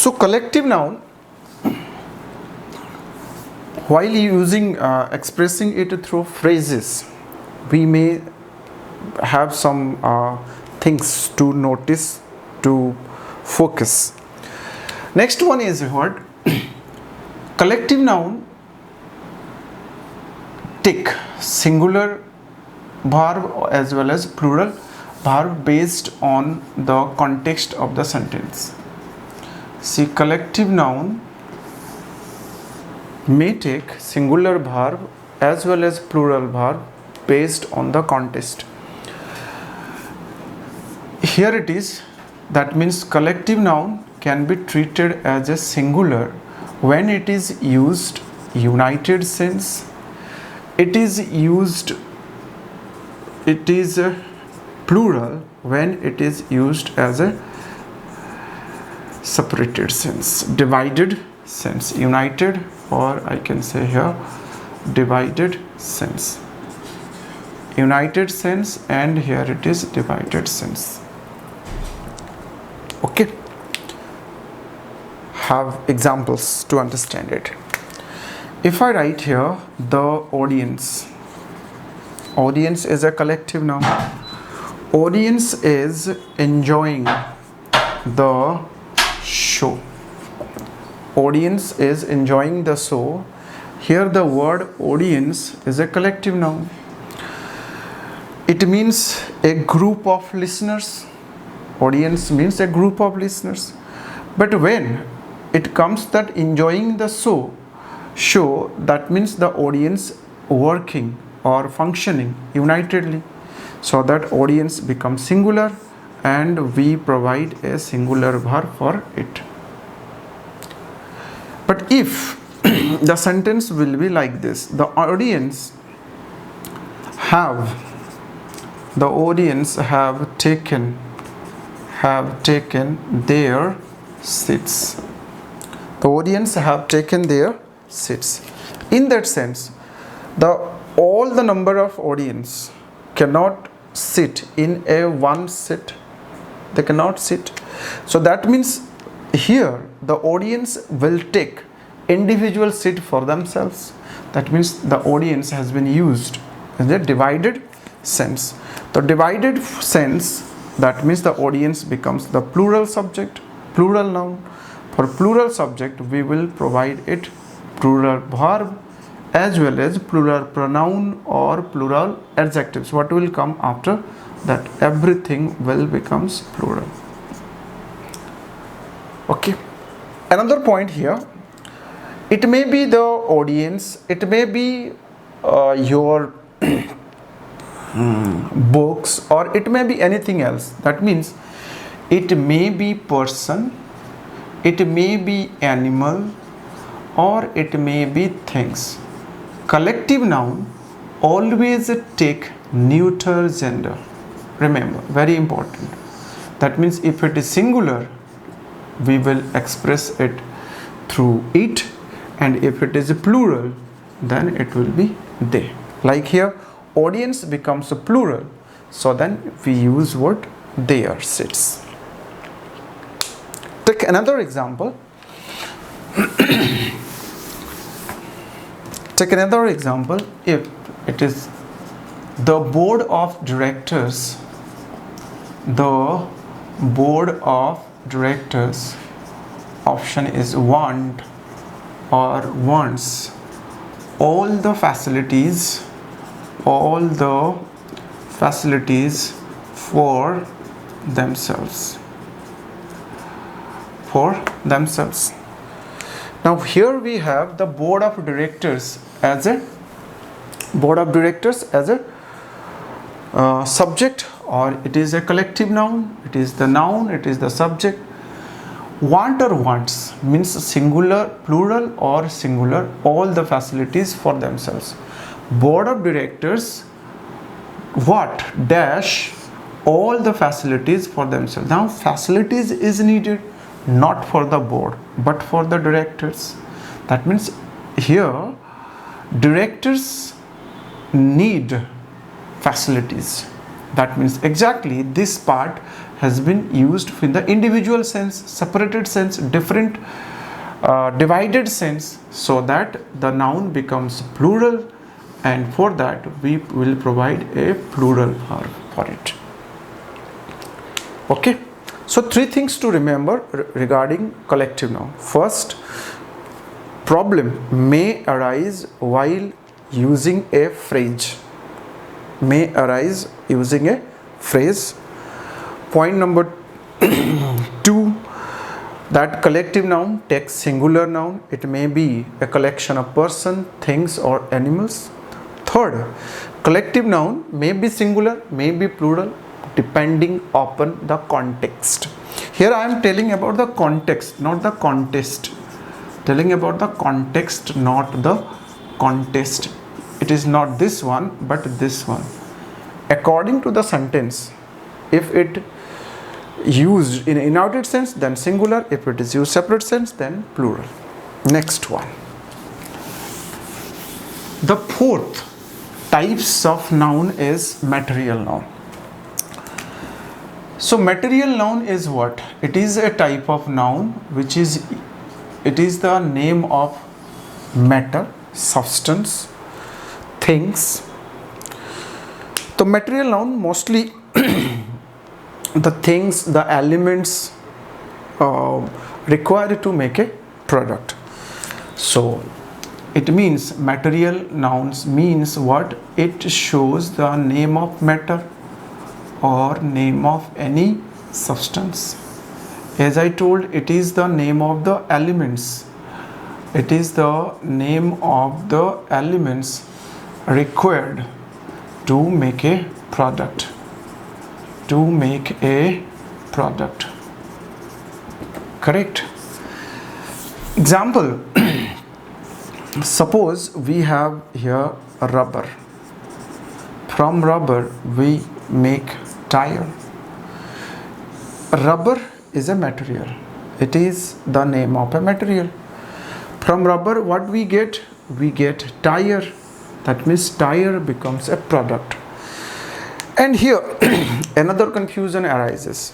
So collective noun, while using expressing it through phrases, we may have some things to notice, to focus. Next one is what? Collective noun take singular verb as well as plural verb based on the context of the sentence. See, collective noun may take singular verb as well as plural verb based on the context. Here it is, that means collective noun can be treated as a singular when it is used united sense. It is a plural when it is used as a separated sense, divided sense, united, or I can say here divided sense, united sense, and here it is divided sense. Okay, have examples to understand it. If I write here the audience, audience is a collective noun. Audience is enjoying the show. Audience is enjoying the show. Here the word audience is a collective noun. It means a group of listeners. Audience means a group of listeners. But when it comes that enjoying the show, that means the audience working or functioning unitedly. So that audience becomes singular and we provide a singular verb for it. But if the sentence will be like this, the audience have taken their seats. The audience have taken their seats. In that sense, all the number of audience cannot sit in a one seat. They cannot sit. So that means here the audience will take individual seat for themselves. That means the audience has been used in the divided sense. The divided sense, that means the audience becomes the plural subject, plural noun. For plural subject, we will provide it plural verb as well as plural pronoun or plural adjectives. What will come after that? Everything will becomes plural. Okay. Another point here, it may be the audience, it may be your books, or it may be anything else. That means it may be person, it may be animal, or it may be things. Collective noun always take neuter gender. Remember, very important. That means if it is singular, we will express it through it, and if it is a plural, then it will be they. Like here, audience becomes a plural, so then we use what? Their seats. Take another example. Take another example. If it is the board of directors, the board of directors, option is want or wants all the facilities for themselves. Now here we have the board of directors as a subject, or it is a collective noun. It is the noun, it is the subject. Want or wants means singular, plural, or singular, all the facilities for themselves. Board of directors, what? Dash all the facilities for themselves. Now facilities is needed not for the board but for the directors. That means here directors need facilities, That means exactly this part has been used in the individual sense, separated sense, different divided sense, so that the noun becomes plural, and for that we will provide a plural verb for it. Okay, so three things to remember regarding collective noun. First, problem may arise while using a phrase. May arise using a phrase. Point number 2, that collective noun takes singular noun. It may be a collection of person, things or animals. Third, collective noun may be singular, may be plural, depending upon the context. Here I am telling about the context, not the contest. Telling about the context, not the contest. It is not this one, but this one. According to the sentence, if it used in inverted sense, then singular. If it is used separate sense, then plural. Next one. The fourth types of noun is material noun. So material noun is what? It is a type of noun which is, it is the name of matter, substance, things. The material noun mostly the things, the elements required to make a product. So it means material nouns means what? It shows the name of matter or name of any substance. As I told, it is the name of the elements. It is the name of the elements required to make a product. To make a product. Correct? Example. Suppose we have here a rubber. From rubber we make tire. Rubber is a material. It is the name of a material. From rubber what we get? We get tire. That means tire becomes a product. And here another confusion arises.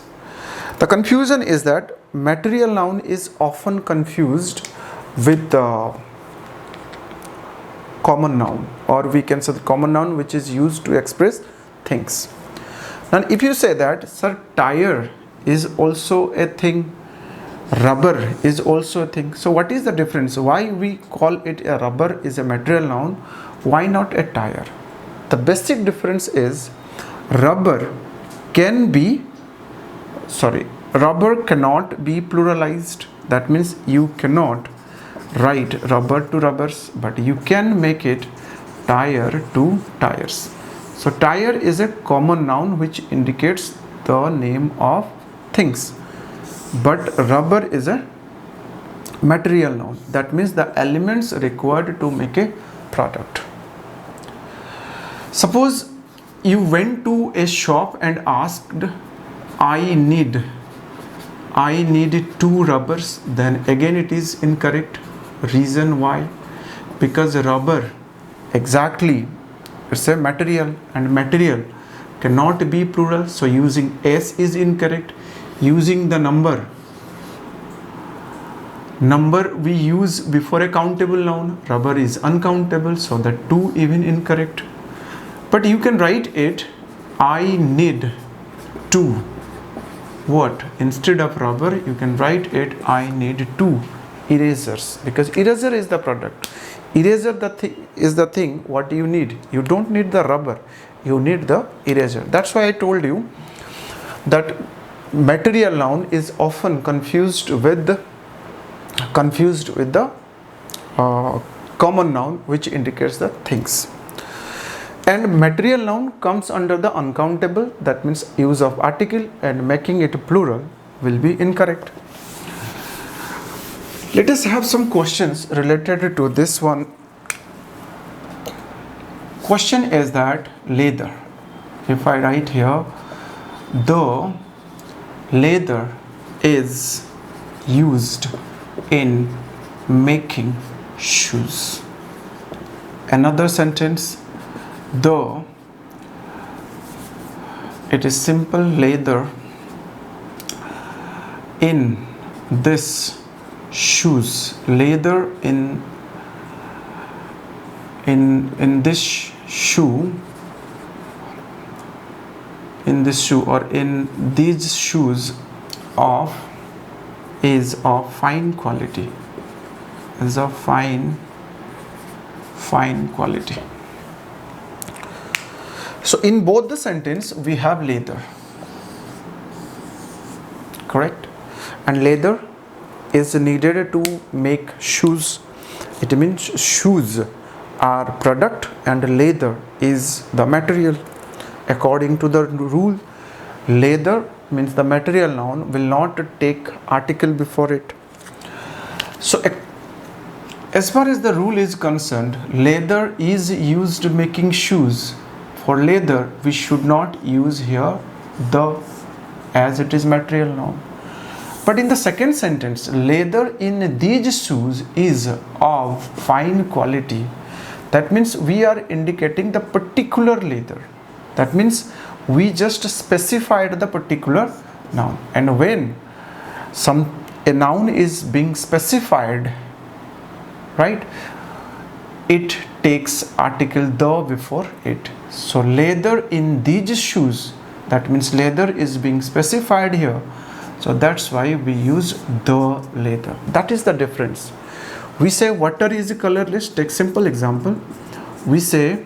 The confusion is that material noun is often confused with the common noun, or we can say the common noun which is used to express things. Now if you say that, sir, tire is also a thing, rubber is also a thing. So what is the difference? Why we call it a rubber is a material noun? Why not a tire? The basic difference is rubber cannot be pluralized. That means you cannot write rubber to rubbers, but you can make it tire to tires. So tire is a common noun which indicates the name of things, but rubber is a material noun. That means the elements required to make a product. Suppose you went to a shop and asked, I need 2 rubbers, then again it is incorrect. Reason why? Because rubber exactly, it's a material, and material cannot be plural, so using s is incorrect. Using the number we use before a countable noun, rubber is uncountable, so the 2 even incorrect. But you can write it, I need 2 what? Instead of rubber you can write it, I need 2 erasers, because eraser is the product. Eraser is the thing what you need. You don't need the rubber, you need the eraser. That's why I told you that material noun is often confused with the common noun which indicates the things. And material noun comes under the uncountable, that means use of article, and making it plural will be incorrect. Let us have some questions related to this one. Question is that leather. If I write here, the leather is used in making shoes. Another sentence, the it is simple leather in this shoes. Leather in this shoe, in this shoe or in these shoes is of fine quality, is of fine quality. So in both the sentence we have leather, correct, and leather is needed to make shoes. It means shoes are product and leather is the material. According to the rule, leather means the material noun will not take article before it. So as far as the rule is concerned, leather is used making shoes. For leather we should not use here the, as it is material noun. But in the second sentence, leather in these shoes is of fine quality. That means we are indicating the particular leather. That means we just specified the particular noun. And when a noun is being specified, right, it takes article the before it. So leather in these shoes, that means leather is being specified here. So that's why we use the leather. That is the difference. We say water is colorless. Take simple example. We say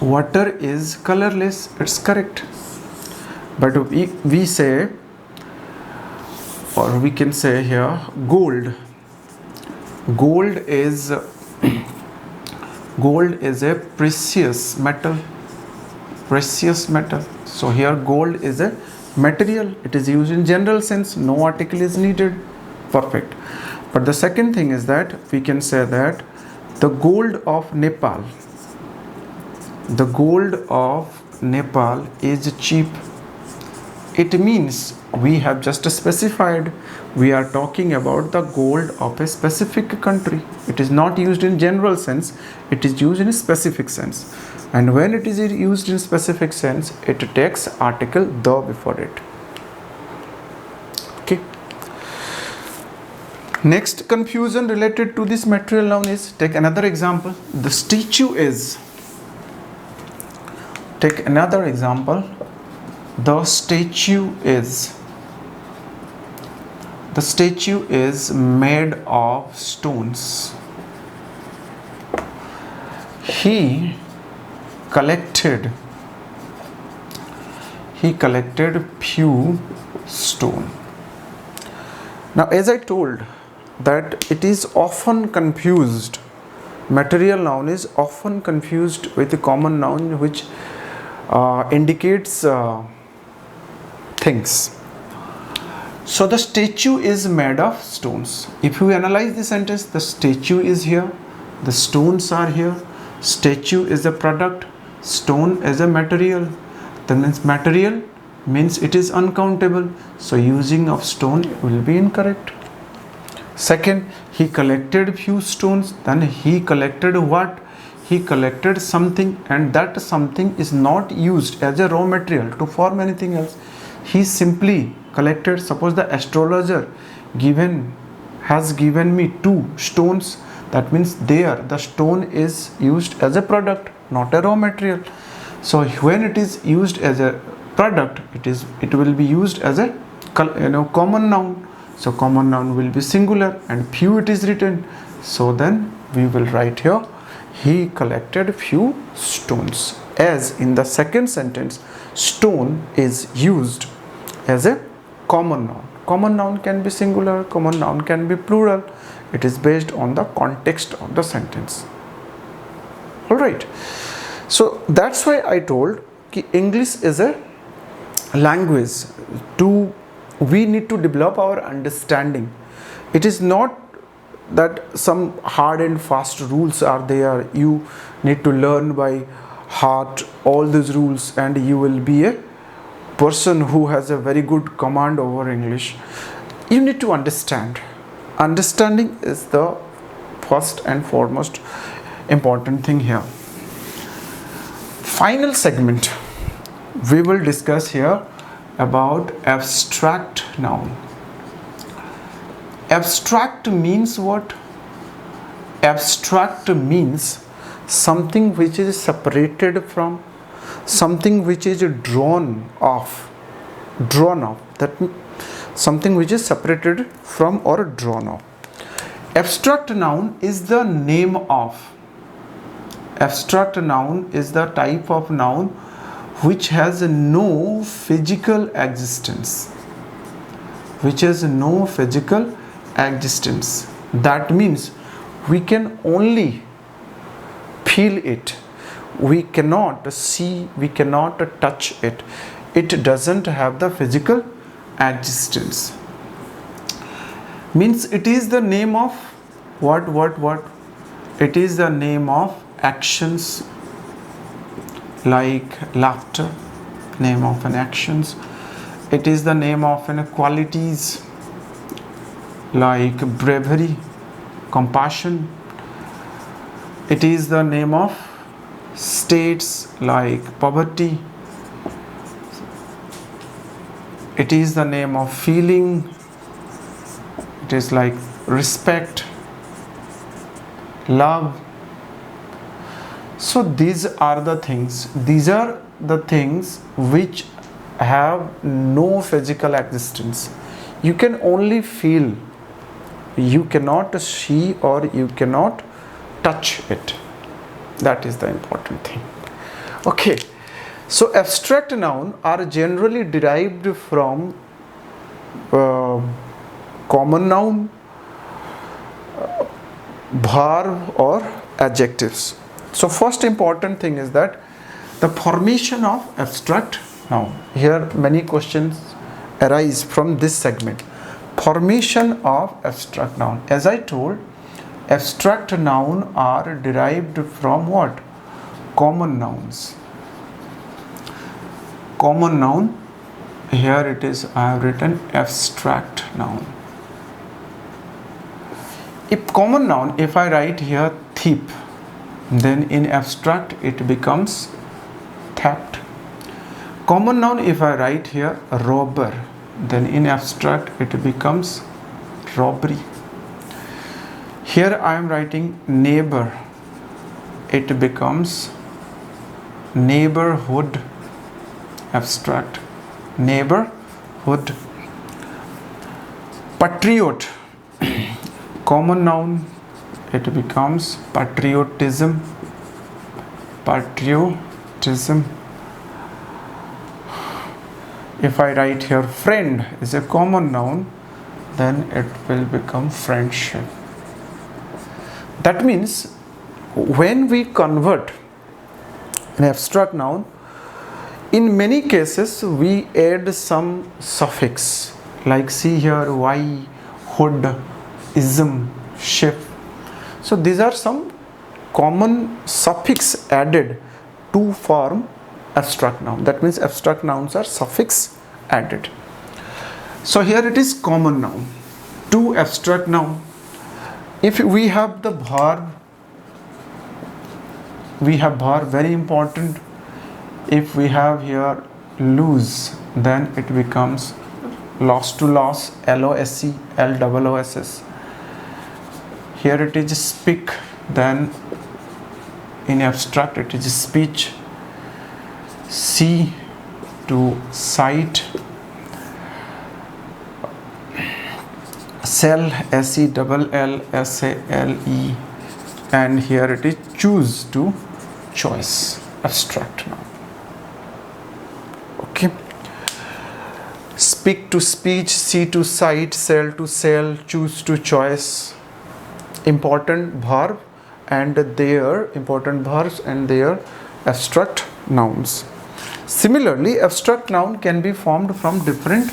water is colorless. It's correct. But we say, or we can say here, gold. Gold is a precious metal. Precious metal. So here gold is a material. It is used in general sense. No article is needed. Perfect. But the second thing is that we can say that the gold of Nepal, the gold of Nepal is cheap. It means we have just specified we are talking about the gold of a specific country. It is not used in general sense. It is used in a specific sense. And when it is used in specific sense, it takes article the before it. Okay. Next confusion related to this material noun is, take another example. The statue is. Take another example. The statue is. The statue is made of stones. He collected few stone. Now as I told that it is often confused, material noun is often confused with the common noun which indicates things. So the statue is made of stones. If you analyze the sentence, the statue is here, the stones are here, statue is a product, stone is a material. Then means material means it is uncountable. So using of stone will be incorrect. Second, he collected few stones. Then he collected what? He collected something, and that something is not used as a raw material to form anything else. He simply collected, suppose the astrologer has given me 2 stones. That means there the stone is used as a product, not a raw material. So when it is used as a product, it will be used as a common noun. So common noun will be singular, and few it is written. So then we will write here, he collected few stones. As in the second sentence, stone is used as a common noun. Common noun can be singular, common noun can be plural. It is based on the context of the sentence. Alright. So that's why I told English is a language. We need to develop our understanding. It is not that some hard and fast rules are there. You need to learn by heart all these rules and you will be a person who has a very good command over English. You need to understand. Understanding is the first and foremost important thing here. Final segment. we will discuss here about abstract noun. Abstract means what? Abstract means something which is separated from, something which is drawn off. That means something which is separated from or drawn off. Abstract noun is the name of. Abstract noun is the type of noun which has no physical existence. Which has no physical existence. That means we can only feel it. We cannot see, we cannot touch it. It doesn't have the physical existence. Means it is the name of what? It is the name of actions like laughter, name of an actions. It is the name of an qualities like bravery, compassion. It is the name of states like poverty. It is the name of feeling. It is like respect, love. So these are the things which have no physical existence. You can only feel. You cannot see or you cannot touch it. That is the important thing. Okay. So abstract nouns are generally derived from common noun, verb or adjectives. So first important thing is that the formation of abstract noun. Here many questions arise from this segment. Formation of abstract noun. As I told, abstract noun are derived from what? Common nouns. Common noun. Here it is, I have written abstract noun. If common noun, if I write here thief, then in abstract it becomes theft. Common noun, if I write here robber, then in abstract it becomes robbery. Here I am writing neighbor, it becomes neighborhood. Abstract, neighborhood. Patriot, common noun, it becomes patriotism. Patriotism. If I write here friend is a common noun, then it will become friendship. That means when we convert an abstract noun, in many cases we add some suffix, like see here y, hood, ism, ship. So these are some common suffix added to form abstract noun. That means abstract nouns are suffix added. So here it is common noun to abstract noun. If we have the verb, very important. If we have here lose, then it becomes loss to loss, LOSE, LOOSS. Here it is speak, then in abstract it is speech. See to sight. Sell, SELLSALE, and here it is choose to choice. Abstract noun. Okay. Speak to speech, see to sight, sell to sell, choose to choice. Important verb and their abstract nouns. Similarly, abstract noun can be formed from different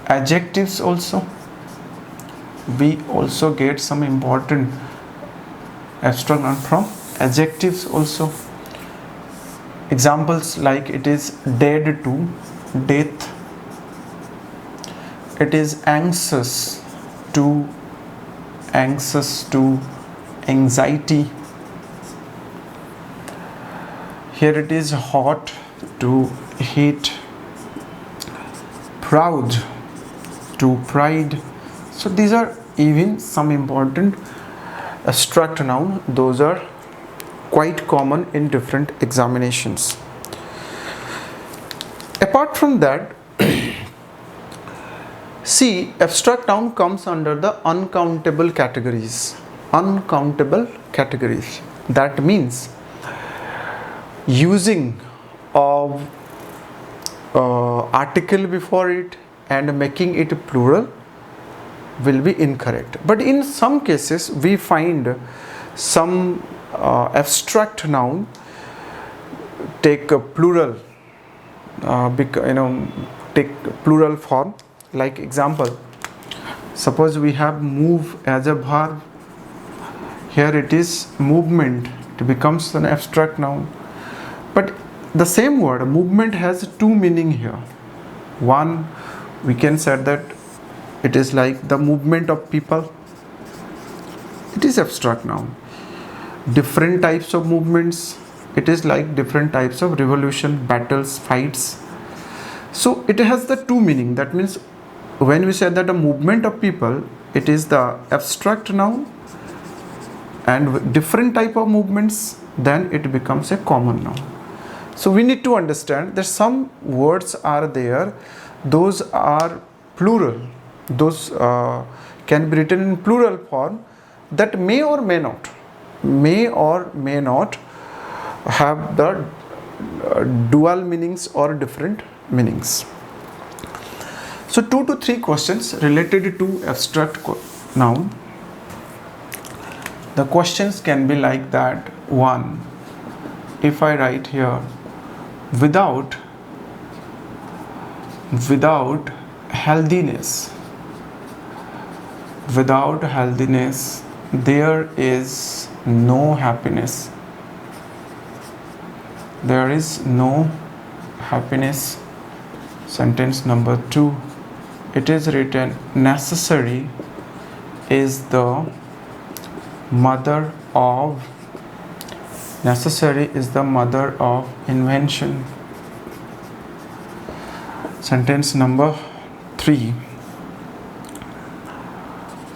adjectives also. We also get some important abstract noun from adjectives also. Examples like it is dead to death. It is anxious to anxiety. Here it is hot to hate, proud to pride. So these are even some important abstract noun. Those are quite common in different examinations. Apart from that, see, abstract noun comes under the uncountable categories. Uncountable categories. That means using of article before it and making it plural will be incorrect. But in some cases we find some abstract noun take a plural, take plural form. Like example, suppose we have move as a verb. Here it is movement. It becomes an abstract noun. But the same word movement has two meaning here. One, we can say that it is like the movement of people. It is abstract noun. Different types of movements. It is like different types of revolution, battles, fights. So it has the two meaning. That means when we say that a movement of people, it is the abstract noun, and with different type of movements, then it becomes a common noun. So we need to understand that some words are there, those are plural, those can be written in plural form, that may or may not have the dual meanings or different meanings. So 2 to 3 questions related to abstract noun. The questions can be like that. 1, if I write here without healthiness, there is no happiness. There is no happiness. Sentence number 2, it is written necessary is the mother of invention. Sentence number 3,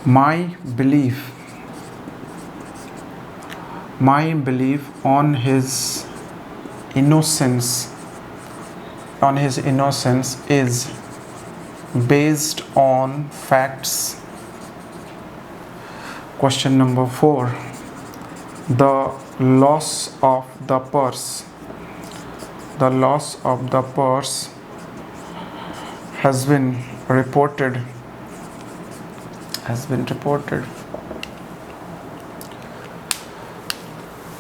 my belief on his innocence is based on facts. Question number 4, the loss of the purse has been reported.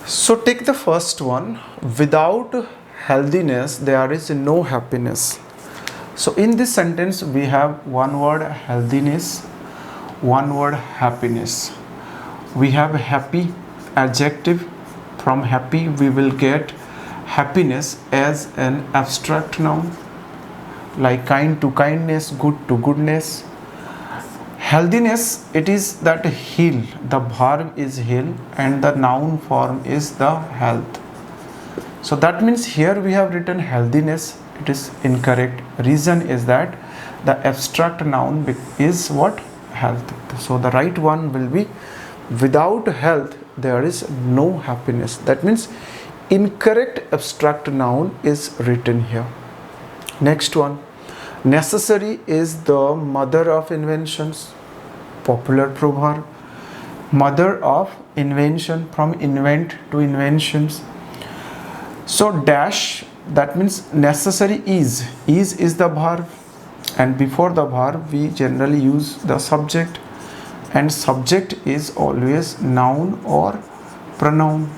So take the first one, without healthiness there is no happiness. So in this sentence we have one word healthiness, one word happiness. We have happy adjective. From happy we will get happiness as an abstract noun, like kind to kindness, good to goodness. Healthiness, it is that heal, the verb is heal and the noun form is the health. So that means here we have written healthiness, it is incorrect. Reason is that the abstract noun is what? Health. So the right one will be without health there is no happiness. That means incorrect abstract noun is written here. Next one, necessary is the mother of inventions. Popular proverb. Mother of invention, from invent to inventions. So dash, that means necessary is the verb, and before the verb we generally use the subject, and subject is always noun or pronoun.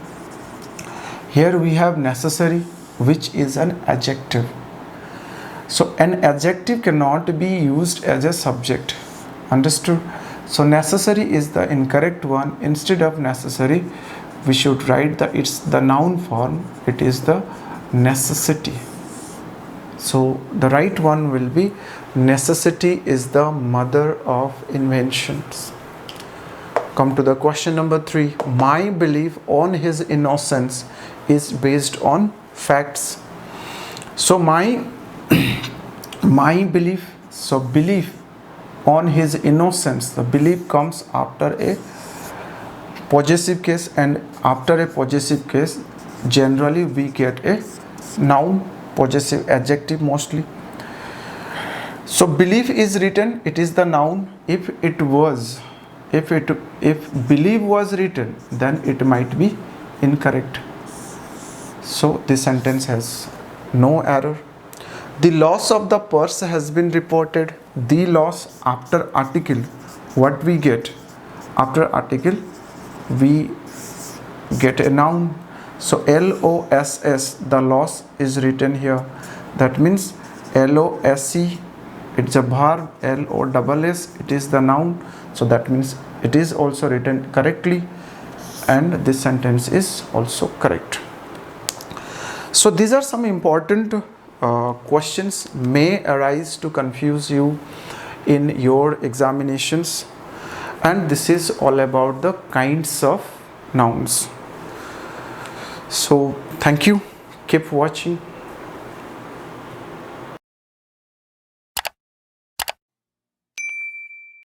Here we have necessary, which is an adjective. So an adjective cannot be used as a subject. Understood? So necessary is the incorrect one. Instead of necessary we should write it's the noun form, it is the necessity. So the right one will be necessity is the mother of inventions. Come to the question number 3. My belief on his innocence is based on facts. So my belief, so belief on his innocence, the belief comes after a possessive case, and after a possessive case generally we get a noun possessive adjective mostly. So belief is written, it is the noun. If believe was written, then it might be incorrect. So this sentence has no error. The loss of the purse has been reported. The loss, after article, what we get? After article we get a noun. So LOSS, the loss is written here. That means LOSE, it's a verb. LOSS, it is the noun. So that means it is also written correctly, and this sentence is also correct. So these are some important questions may arise to confuse you in your examinations, and this is all about the kinds of nouns. So thank you, keep watching.